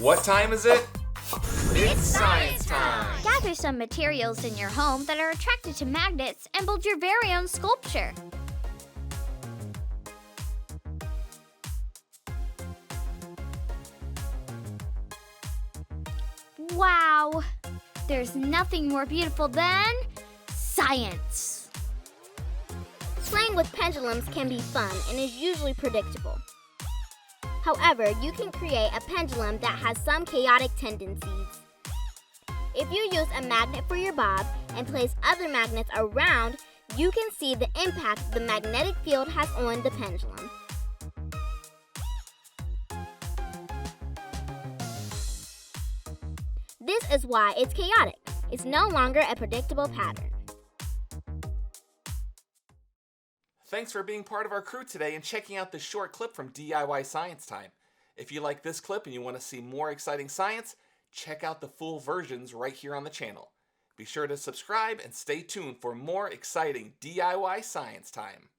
What time is it? It's science time! Gather some materials in your home that are attracted to magnets and build your very own sculpture. Wow! There's nothing more beautiful than science! Playing with pendulums can be fun and is usually predictable. However, you can create a pendulum that has some chaotic tendencies. If you use a magnet for your bob and place other magnets around, you can see the impact the magnetic field has on the pendulum. This is why it's chaotic. It's no longer a predictable pattern. Thanks for being part of our crew today and checking out this short clip from DIY Science Time. If you like this clip and you want to see more exciting science, check out the full versions right here on the channel. Be sure to subscribe and stay tuned for more exciting DIY Science Time.